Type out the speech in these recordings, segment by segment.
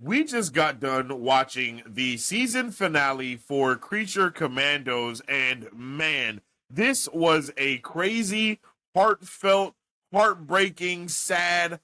We just got done watching the season finale for Creature Commandos, and man, this was a crazy, heartfelt, heartbreaking, sad,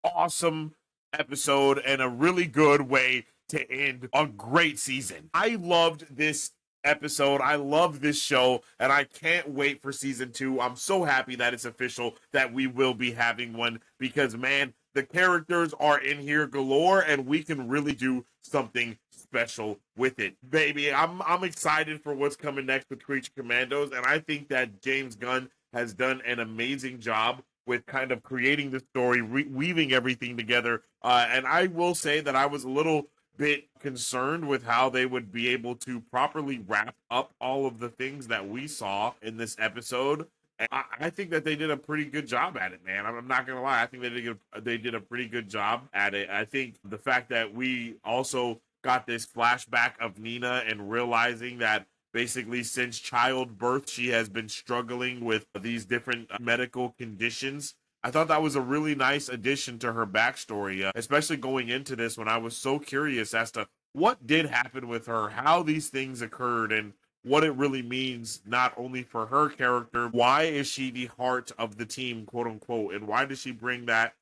awesome episode and a really good way to end a great season. I loved this episode. I love this show, and I can't wait for season 2. I'm so happy that it's official that we will be having one because, man, the characters are in here galore, and we can really do something special with it. Baby, I'm excited for what's coming next with Creature Commandos, and I think that James Gunn has done an amazing job with kind of creating the story, weaving everything together. And I will say that I was a little bit concerned with how they would be able to properly wrap up all of the things that we saw in this episode. And I think that they did a pretty good job at it, man. I'm not gonna lie. I think they did a pretty good job at it. I think the fact that we also got this flashback of Nina and realizing that basically since childbirth she has been struggling with these different medical conditions. I thought that was a really nice addition to her backstory, especially going into this when I was so curious as to what did happen with her, how these things occurred, and what it really means not only for her character, why is she the heart of the team, quote unquote, and why does she bring that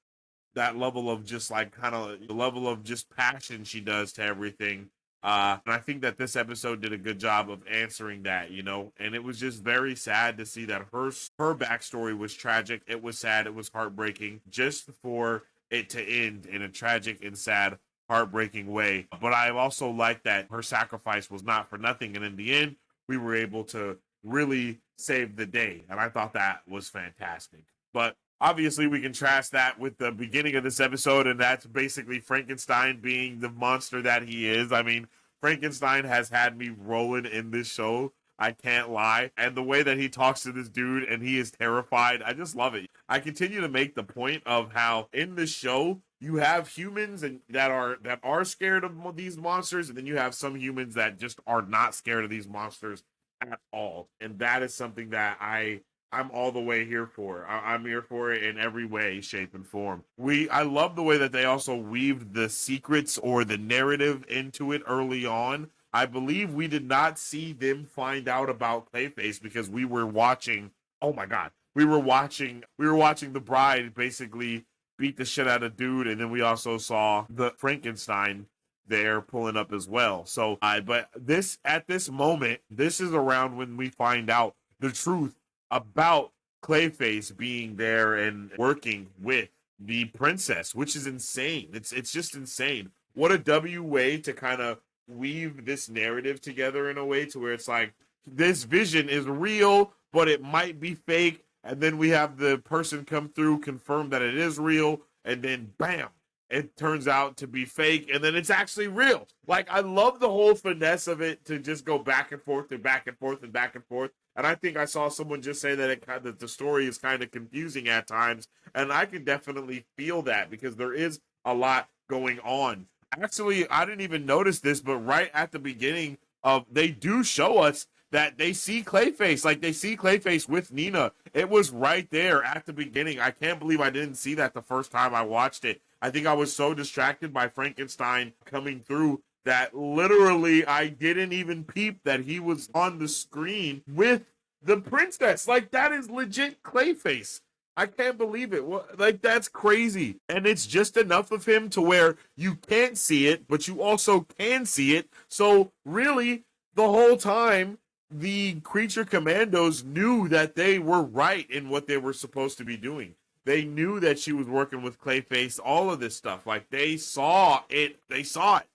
level of just like kind of the level of just passion she does to everything. And I think that this episode did a good job of answering that, you know, and it was just very sad to see that her backstory was tragic. It was sad. It was heartbreaking just for it to end in a tragic and sad, heartbreaking way. But I also like that her sacrifice was not for nothing. And in the end, we were able to really save the day. And I thought that was fantastic. But obviously, we contrast that with the beginning of this episode, and that's basically Frankenstein being the monster that he is. I mean, Frankenstein has had me rolling in this show. I can't lie. And the way that he talks to this dude and he is terrified, I just love it. I continue to make the point of how in this show you have humans and that are scared of these monsters, and then you have some humans that just are not scared of these monsters at all. And that is something that I'm all the way here for. I'm here for it in every way, shape, and form. I love the way that they also weaved the secrets or the narrative into it early on. I believe we did not see them find out about Clayface because we were watching. Oh my God, we were watching the bride basically beat the shit out of dude, and then we also saw the Frankenstein there pulling up as well. So, but this at this moment, this is around when we find out the truth about Clayface being there and working with the princess, which is insane. It's just insane. What a way to kind of weave this narrative together in a way to where it's like this vision is real, but it might be fake. And then we have the person come through, confirm that it is real, and then bam, it turns out to be fake, and then it's actually real. Like, I love the whole finesse of it to just go back and forth and back and forth and back and forth. And I think I saw someone just say that the story is kind of confusing at times, and I can definitely feel that because there is a lot going on. Actually, I didn't even notice this, but right at the beginning of they do show us that they see Clayface, like they see Clayface with Nina. It was right there at the beginning. I can't believe I didn't see that the first time I watched it. I think I was so distracted by Frankenstein coming through that literally I didn't even peep that he was on the screen with the princess. Like, that is legit Clayface. I can't believe it. Like, that's crazy. And it's just enough of him to where you can't see it, but you also can see it. So really, the whole time, the Creature Commandos knew that they were right in what they were supposed to be doing. They knew that she was working with Clayface, all of this stuff. Like, they saw it. They saw it.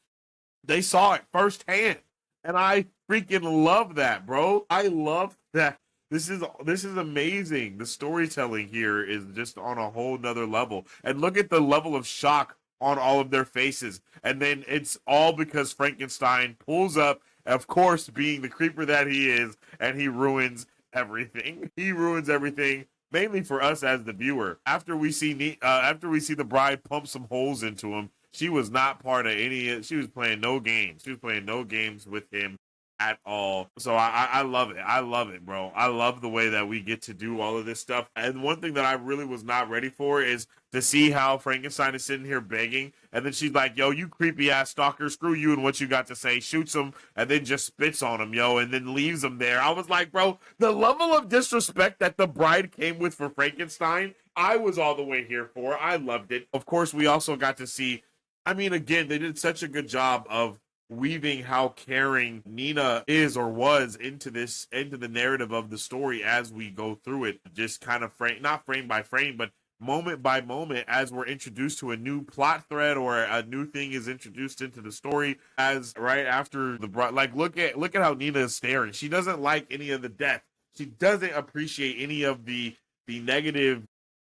They saw it firsthand. And I freaking love that, bro. I love that. This is amazing. The storytelling here is just on a whole nother level. And look at the level of shock on all of their faces. And then it's all because Frankenstein pulls up, of course, being the creeper that he is, and he ruins everything. He ruins everything, mainly for us as the viewer. After we see the bride pump some holes into him, she was not part of any. She was playing no games. She was playing no games with him at all. So I love it. I love it, bro. I love the way that we get to do all of this stuff. And one thing that I really was not ready for is to see how Frankenstein is sitting here begging, and then she's like, "Yo, you creepy ass stalker, screw you and what you got to say." Shoots him, and then just spits on him, yo, and then leaves him there. I was like, bro, the level of disrespect that the bride came with for Frankenstein, I was all the way here for. I loved it. Of course, we also got to see. I mean, again, they did such a good job of weaving how caring Nina is or was into the narrative of the story as we go through it, just kind of not frame by frame, but moment by moment as we're introduced to a new plot thread or a new thing is introduced into the story. As right after the like, look at how Nina is staring. She doesn't like any of the death. She doesn't appreciate any of the negative.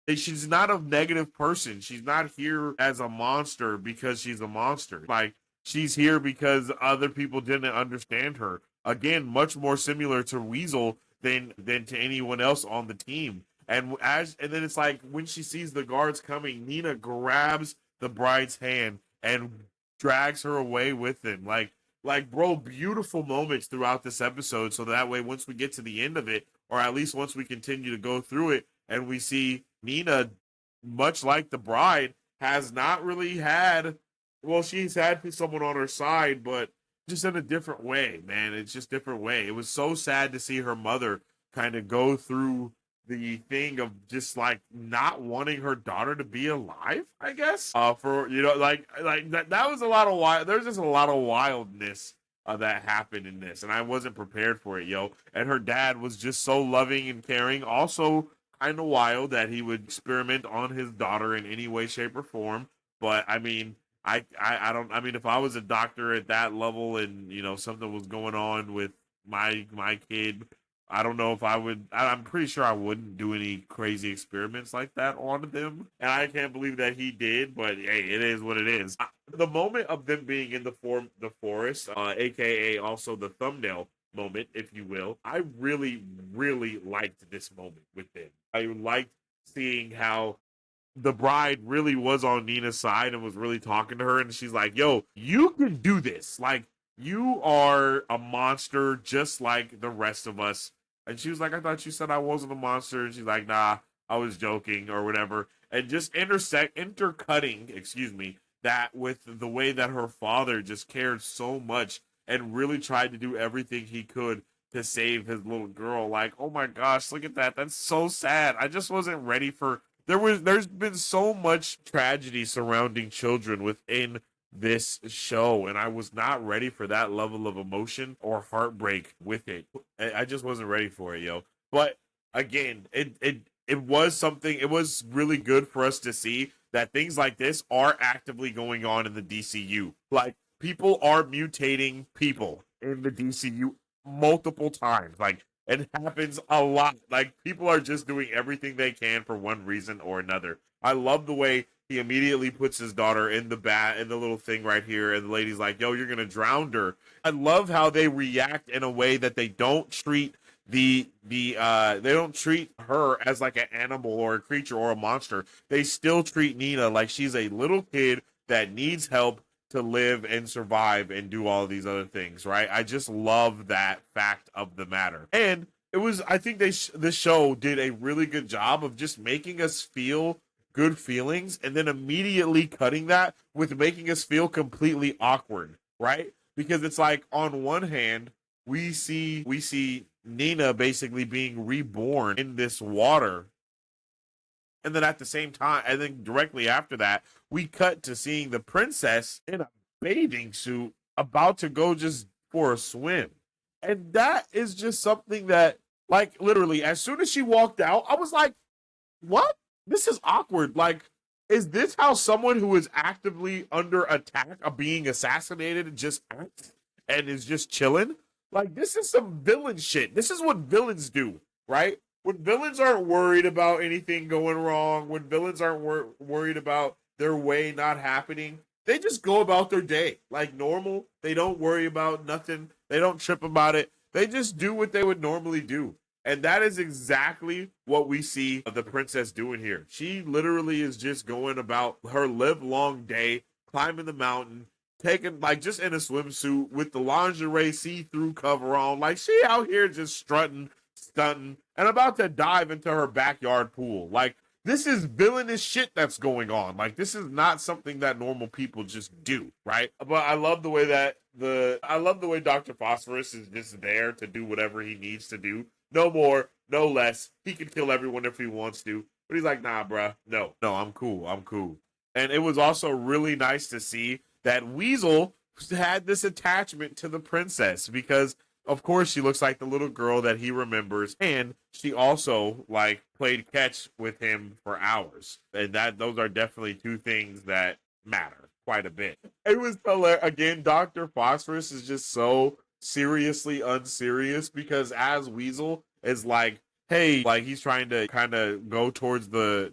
She's not a negative person. She's not here as a monster because she's a monster. Like, she's here because other people didn't understand her. Again, much more similar to Weasel than to anyone else on the team. And then it's like when she sees the guards coming, Nina grabs the bride's hand and drags her away with them. Like bro, beautiful moments throughout this episode. So that way, once we get to the end of it, or at least once we continue to go through it, and we see Nina, much like the bride, has not really had. Well, she's had someone on her side, but just in a different way, man. It's just a different way. It was so sad to see her mother kind of go through the thing of just like not wanting her daughter to be alive, I guess. For like that was a lot of wild. There's just a lot of wildness that happened in this, and I wasn't prepared for it, yo. And her dad was just so loving and caring. Also, kind of wild that he would experiment on his daughter in any way, shape, or form. But I mean, I don't. I mean, if I was a doctor at that level and something was going on with my kid, I don't know if I would. I'm pretty sure I wouldn't do any crazy experiments like that on them. And I can't believe that he did. But hey, it is what it is. The moment of them being in the forest, aka also the thumbnail moment, if you will, I really, really liked this moment with them. I liked seeing how the bride really was on Nina's side and was really talking to her, and she's like, "Yo, you can do this. Like, you are a monster just like the rest of us." And she was like, "I thought you said I wasn't a monster." And she's like, "Nah, I was joking," or whatever. And just intercutting, excuse me, that with the way that her father just cared so much and really tried to do everything he could to save his little girl. Like, oh my gosh, look at that. That's so sad. I just wasn't ready for. There's been so much tragedy surrounding children within this show, and I was not ready for that level of emotion or heartbreak with it. I just wasn't ready for it, yo. But again, it was something. It was really good for us to see that things like this are actively going on in the DCU. Like, people are mutating people in the DCU multiple times. Like, it happens a lot. Like, people are just doing everything they can for one reason or another. I love the way he immediately puts his daughter in the little thing right here, and the lady's like, "Yo, you're gonna drown her." I love how they react in a way that they don't treat they don't treat her as like an animal or a creature or a monster. They still treat Nina like she's a little kid that needs help to live and survive and do all these other things, right? I just love that fact of the matter. And it was, I think this show did a really good job of just making us feel good feelings and then immediately cutting that with making us feel completely awkward, right? Because it's like, on one hand, we see Nina basically being reborn in this water, and then at the same time, and then directly after that, we cut to seeing the princess in a bathing suit about to go just for a swim. And that is just something that, like, literally, as soon as she walked out, I was like, what? This is awkward. Like, is this how someone who is actively under attack of being assassinated just acts and is just chilling? Like, this is some villain shit. This is what villains do, right? When villains aren't worried about anything going wrong, when villains aren't worried about their way not happening, they just go about their day like normal. They don't worry about nothing. They don't trip about it. They just do what they would normally do. And that is exactly what we see the princess doing here. She literally is just going about her live long day, climbing the mountain, taking like just in a swimsuit with the lingerie see-through cover on. Like she out here just strutting, stunting, and about to dive into her backyard pool. Like this is villainous shit that's going on. Like this is not something that normal people just do, right? But I love the way that I love the way Dr. Phosphorus is just there to do whatever he needs to do. No more, no less. He can kill everyone if he wants to. But he's like, nah, bruh. No, I'm cool. I'm cool. And it was also really nice to see that Weasel had this attachment to the princess because of course she looks like the little girl that he remembers, and she also like played catch with him for hours. And that those are definitely two things that matter quite a bit. It was hilarious. Again, Dr. Phosphorus is just so seriously unserious because as Weasel is like, hey, like he's trying to kind of go towards the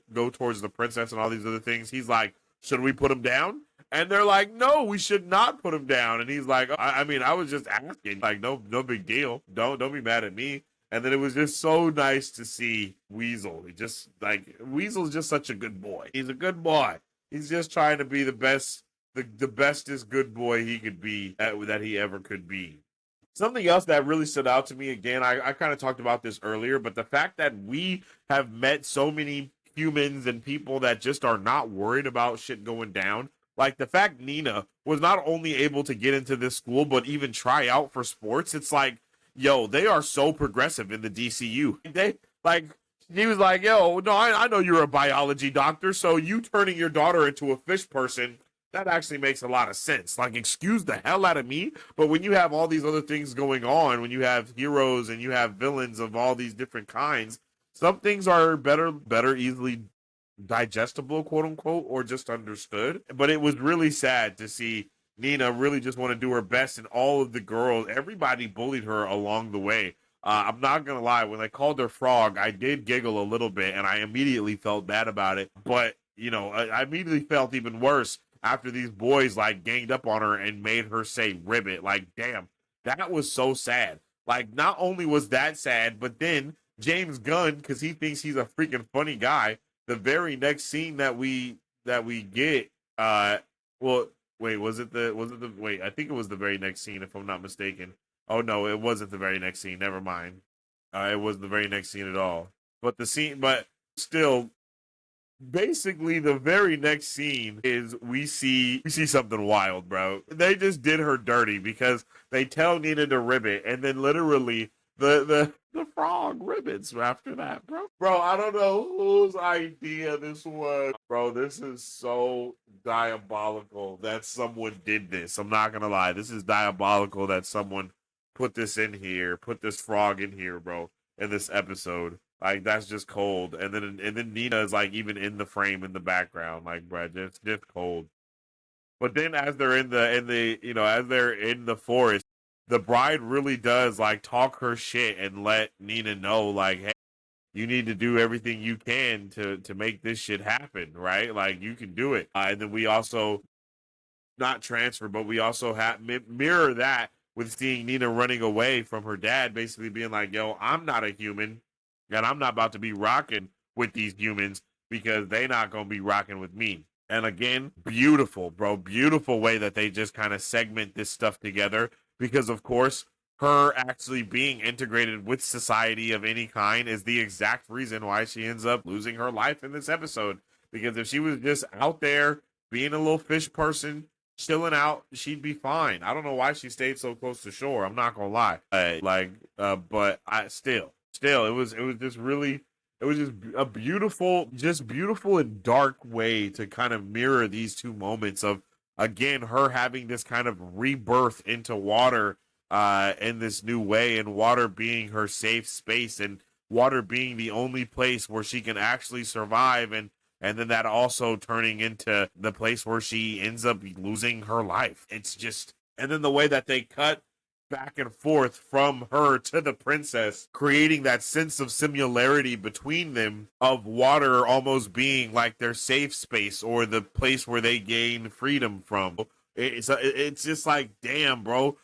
princess and all these other things. He's like, should we put him down? And they're like, no, we should not put him down. And he's like, I mean, I was just asking, like, no big deal. Don't be mad at me. And then it was just so nice to see Weasel. He just like Weasel's just such a good boy. He's a good boy. He's just trying to be the best, the bestest good boy he could be that he ever could be. Something else that really stood out to me again, I kind of talked about this earlier, but the fact that we have met so many humans and people that just are not worried about shit going down. Like the fact Nina was not only able to get into this school, but even try out for sports. It's like, yo, they are so progressive in the DCU. They like, he was like, yo, no, I know you're a biology doctor, so you turning your daughter into a fish person, that actually makes a lot of sense. Like, excuse the hell out of me. But when you have all these other things going on, when you have heroes and you have villains of all these different kinds, some things are better easily digestible, quote unquote, or just understood. But it was really sad to see Nina really just want to do her best, and all of the girls, everybody bullied her along the way. I'm not gonna lie, when they called her Frog, I did giggle a little bit, and I immediately felt bad about it. But you know, I immediately felt even worse after these boys like ganged up on her and made her say Ribbit. Like, damn, that was so sad. Like, not only was that sad, but then James Gunn, because he thinks he's a freaking funny guy, the very next scene that we get, well, wait, was it the wait? I think it was the very next scene, if I'm not mistaken. Oh no, it wasn't the very next scene. Never mind. It was the very next scene at all. But still, basically the very next scene is we see something wild, bro. They just did her dirty because they tell Nina to ribbit, and then literally the frog ribbits after that, bro. Bro, I don't know whose idea this was. Bro, this is so diabolical that someone did this. I'm not gonna lie. This is diabolical that someone put this in here, put this frog in here, bro, in this episode. Like that's just cold. And then Nina is like even in the frame in the background, like bro, just cold. But then as they're in the as they're in the forest, the bride really does like talk her shit and let Nina know like, hey, you need to do everything you can to make this shit happen, right? Like you can do it. And then we also not transfer, but we also have mirror that with seeing Nina running away from her dad, basically being like, "Yo, I'm not a human, and I'm not about to be rocking with these humans because they not gonna be rocking with me." And again, beautiful, bro, beautiful way that they just kind of segment this stuff together because, of course, her actually being integrated with society of any kind is the exact reason why she ends up losing her life in this episode. Because if she was just out there being a little fish person, chilling out, she'd be fine. I don't know why she stayed so close to shore. I'm not gonna lie. But I still, it was just really, it was just a beautiful and dark way to kind of mirror these two moments of again her having this kind of rebirth into water, in this new way, and water being her safe space, and water being the only place where she can actually survive, and then that also turning into the place where she ends up losing her life. It's just, and then the way that they cut back and forth from her to the princess, creating that sense of similarity between them of water almost being like their safe space or the place where they gain freedom from. It's just like, damn, bro.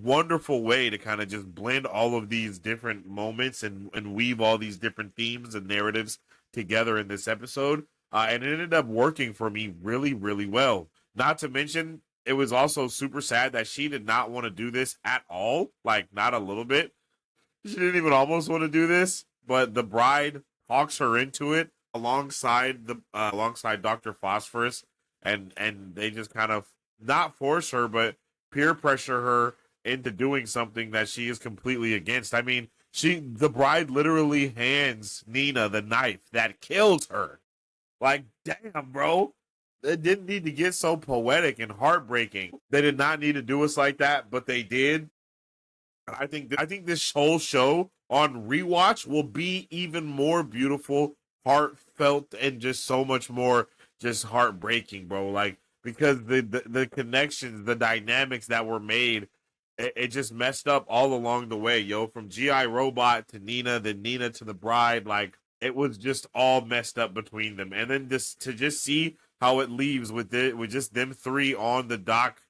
Wonderful way to kind of just blend all of these different moments and weave all these different themes and narratives together in this episode. And it ended up working for me really, really well. Not to mention it was also super sad that she did not want to do this at all. Like, not a little bit. She didn't even almost want to do this, but the bride talks her into it alongside Dr. Phosphorus, and they just kind of not force her, but peer pressure her into doing something that she is completely against. I mean, the bride literally hands Nina the knife that kills her. Like, damn, bro. They didn't need to get so poetic and heartbreaking. They did not need to do us like that, but they did. I think this whole show on rewatch will be even more beautiful, heartfelt, and just so much more just heartbreaking, bro. Like, because the connections, the dynamics that were made, it just messed up all along the way, yo. From GI Robot to Nina, then Nina to the bride, like it was just all messed up between them. And then just see how it leaves with just them three on the dock,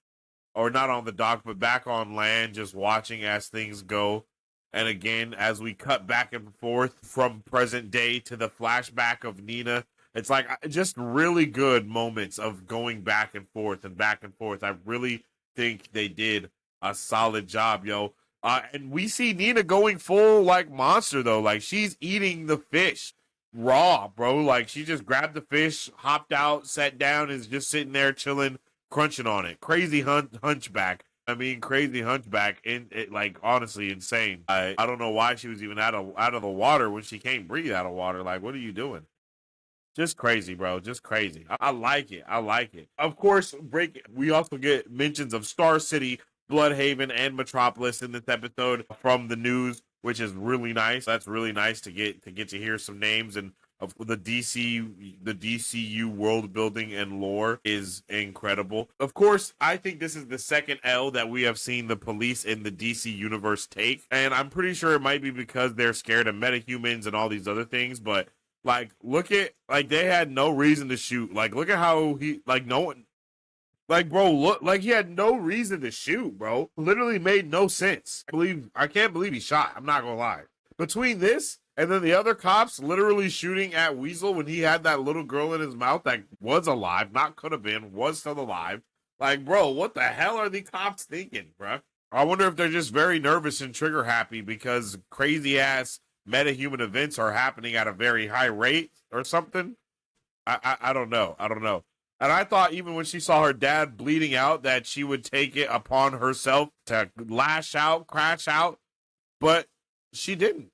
or not on the dock, but back on land, just watching as things go. And again, as we cut back and forth from present day to the flashback of Nina, it's like just really good moments of going back and forth and back and forth. I really think they did a solid job, yo. And we see Nina going full like monster though. Like she's eating the fish raw, bro. Like she just grabbed the fish, hopped out, sat down, is just sitting there chilling, crunching on it. Crazy hunchback. I mean, crazy hunchback. In it, like honestly, insane. I don't know why she was even out of the water when she can't breathe out of water. Like, what are you doing? Just crazy, bro. Just crazy. I like it. I like it. Of course, we also get mentions of Star City, Bloodhaven, and Metropolis in this episode from the news, which is really nice. That's really nice to get to hear some names, and of the DCU world building and lore is incredible. Of course, I think this is the second L that we have seen the police in the DC universe take, and I'm pretty sure it might be because they're scared of metahumans and all these other things, but like, look at, like, they had no reason to shoot. Like, look at how he, like, no one, like, bro, look, like, he had no reason to shoot, bro. Literally made no sense. I can't believe he shot. I'm not gonna lie. Between this and then the other cops literally shooting at Weasel when he had that little girl in his mouth that was alive, not could have been, was still alive. Like, bro, what the hell are the cops thinking, bro? I wonder if they're just very nervous and trigger happy because crazy ass metahuman events are happening at a very high rate or something. I don't know. I don't know. And I thought even when she saw her dad bleeding out that she would take it upon herself to lash out, crash out, but she didn't.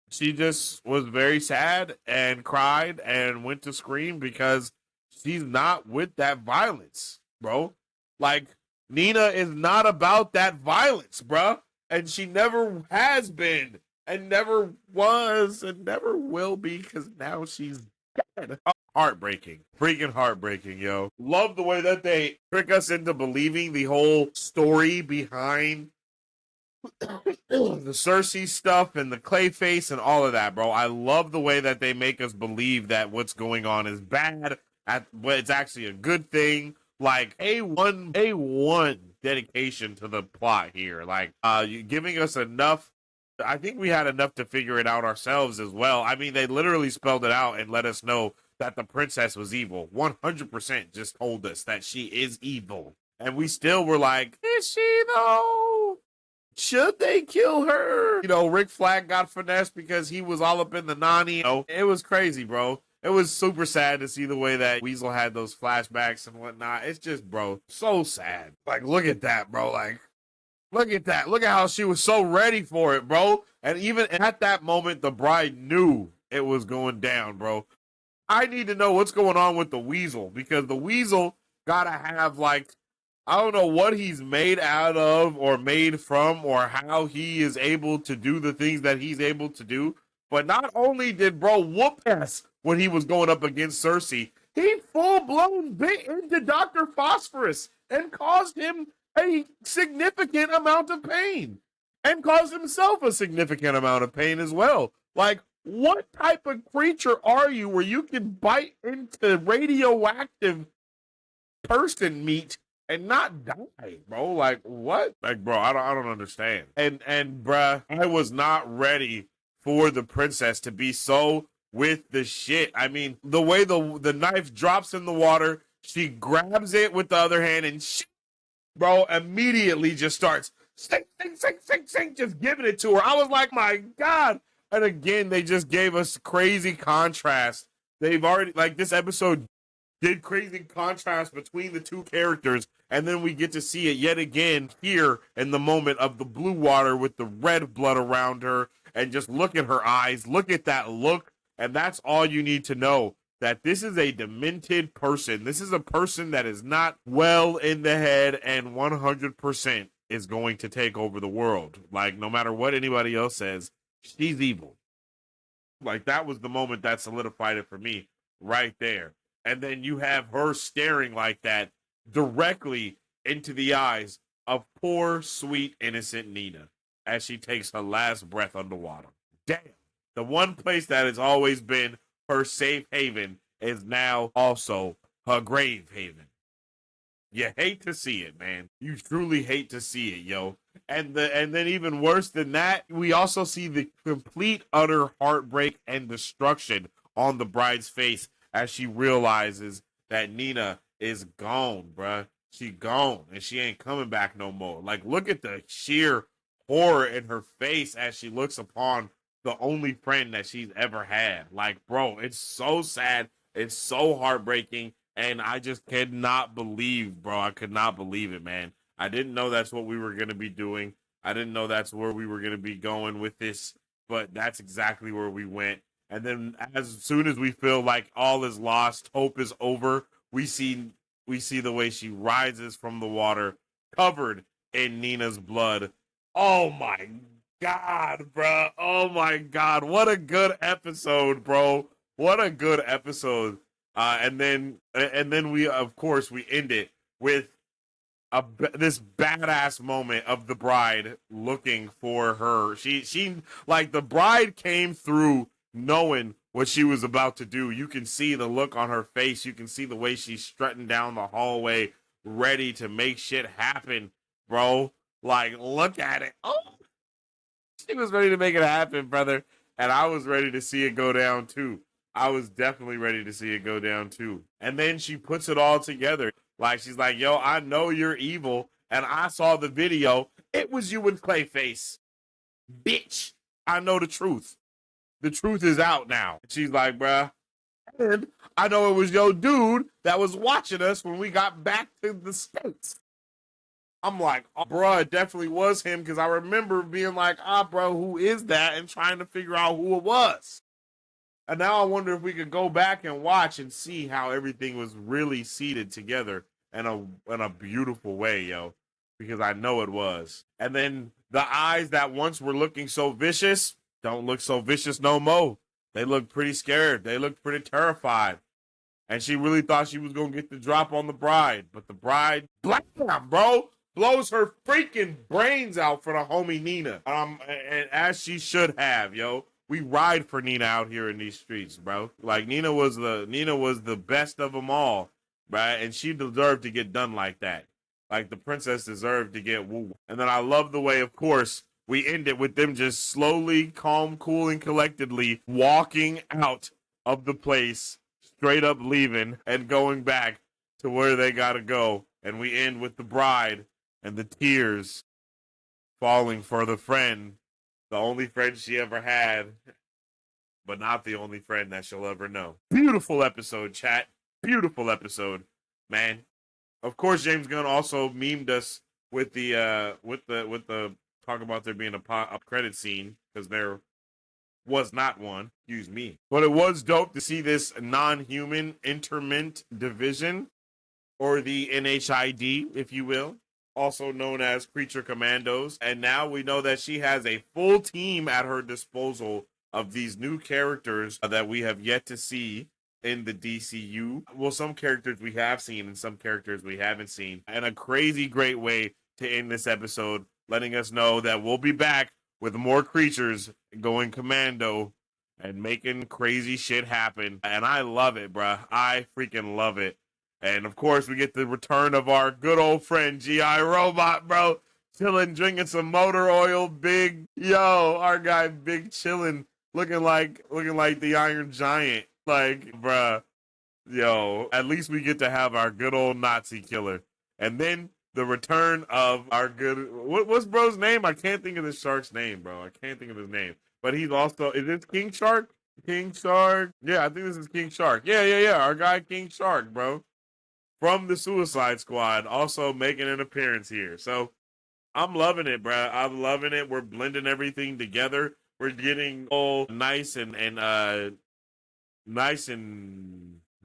She just was very sad and cried and went to scream because she's not with that violence, bro. Like, Nina is not about that violence, bro. And she never has been. And never was and never will be because now she's dead. Heartbreaking. Freaking heartbreaking, yo. Love the way that they trick us into believing the whole story behind the Cersei stuff and the Clayface and all of that, bro. I love the way that they make us believe that what's going on is bad, but it's actually a good thing. Like, A1 dedication to the plot here. Like, you giving us enough. I think we had enough to figure it out ourselves as well. I mean, they literally spelled it out and let us know that the princess was evil. 100% just told us that she is evil. And we still were like, is she though? Should they kill her? You know, Rick Flag got finessed because he was all up in the nanny. You know, it was crazy, bro. It was super sad to see the way that Weasel had those flashbacks and whatnot. It's just, bro, so sad. Like, look at that, bro. Like, look at that. Look at how she was so ready for it, bro. And even at that moment, the bride knew it was going down, bro. I need to know what's going on with the Weasel because the Weasel gotta have, like, I don't know what he's made out of or made from or how he is able to do the things that he's able to do. But not only did bro whoop ass when he was going up against Cersei, he full-blown bit into Dr. Phosphorus and caused him a significant amount of pain and caused himself a significant amount of pain as well. Like, what type of creature are you where you can bite into radioactive person meat and not die, bro? Like, what? Like, bro, I don't understand. And bruh, I was not ready for the princess to be so with the shit. I mean, the way the knife drops in the water, she grabs it with the other hand and bro, immediately just starts sing, sing, sing, sing, sing, just giving it to her. I was like, my God. And again, they just gave us crazy contrast. They've already, like, this episode did crazy contrast between the two characters, and then we get to see it yet again here in the moment of the blue water with the red blood around her, and just look at her eyes, look at that look, and that's all you need to know, that this is a demented person. This is a person that is not well in the head and 100% is going to take over the world. Like, no matter what anybody else says, she's evil. Like, that was the moment that solidified it for me right there. And then you have her staring like that directly into the eyes of poor, sweet, innocent Nina as she takes her last breath underwater. Damn. The one place that has always been her safe haven is now also her grave haven. You hate to see it, man. You truly hate to see it, yo. And then even worse than that, we also see the complete utter heartbreak and destruction on the bride's face as she realizes that Nina is gone, bruh. She gone and she ain't coming back no more. Like, look at the sheer horror in her face as she looks upon the only friend that she's ever had. Like, bro, it's so sad. It's so heartbreaking. And I just cannot believe, bro. I could not believe it, man. I didn't know that's what we were going to be doing. I didn't know that's where we were going to be going with this, but that's exactly where we went. And then as soon as we feel like all is lost, hope is over, we see the way she rises from the water, covered in Nina's blood. Oh my God, bro. Oh my God. What a good episode, bro. What a good episode. And then we, of course, we end it with this badass moment of the bride looking for her. She like, the bride came through knowing what she was about to do. You can see the look on her face. You can see the way she's strutting down the hallway, ready to make shit happen, bro. Like, look at it. Oh, she was ready to make it happen, brother. And I was ready to see it go down too. I was definitely ready to see it go down too. And then she puts it all together. Like, she's like, yo, I know you're evil. And I saw the video. It was you and Clayface. Bitch, I know the truth. The truth is out now. She's like, bruh, and I know it was your dude that was watching us when we got back to the States. I'm like, oh, bruh, it definitely was him, because I remember being like, bro, who is that? And trying to figure out who it was. And now I wonder if we could go back and watch and see how everything was really seated together in a beautiful way, yo. Because I know it was. And then the eyes that once were looking so vicious don't look so vicious no more. They look pretty scared. They look pretty terrified. And she really thought she was going to get the drop on the bride. But the bride, blam, bro, blows her freaking brains out for the homie Nina. And as she should have, yo. We ride for Nina out here in these streets, bro. Like, Nina was the best of them all, right? And she deserved to get done like that. Like, the princess deserved to get woo. And then I love the way, of course, we end it with them just slowly, calm, cool, and collectedly walking out of the place, straight up leaving and going back to where they gotta go. And we end with the bride and the tears falling for the friend, the only friend she ever had, but not the only friend that she'll ever know. Beautiful episode, chat. Beautiful episode, man. Of course, James Gunn also memed us with the talk about there being a credit scene, because there was not one. Excuse me. But it was dope to see this non-human interment division, or the NHID, if you will, also known as Creature Commandos. And now we know that she has a full team at her disposal of these new characters that we have yet to see in the DCU. Well, some characters we have seen and some characters we haven't seen. And a crazy great way to end this episode, letting us know that we'll be back with more creatures going commando and making crazy shit happen. And I love it, bruh. I freaking love it. And of course, we get the return of our good old friend G.I. Robot, bro. Chilling, drinking some motor oil. Big, yo, our guy Big chilling, looking like the Iron Giant. Like, bruh, yo, at least we get to have our good old Nazi killer. And then the return of our good. What's bro's name? I can't think of the shark's name, bro. I can't think of his name. But he's also, is this King Shark? King Shark. Yeah, I think this is King Shark. Yeah. Our guy King Shark, bro, from the Suicide Squad, also making an appearance here. So I'm loving it, bro. I'm loving it. We're blending everything together. We're getting all nice and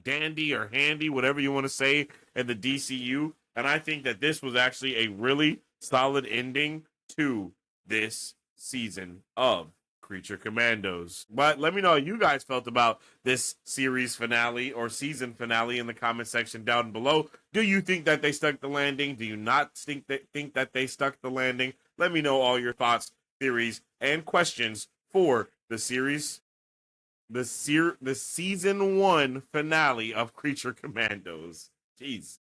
dandy or handy, whatever you want to say, in the DCU. And I think that this was actually a really solid ending to this season of Creature Commandos. But let me know how you guys felt about this series finale or season finale in the comment section down below. Do you think that they stuck the landing? Do you not think that they stuck the landing? Let me know all your thoughts, theories, and questions for the series, the season 1 finale of Creature Commandos. Jeez.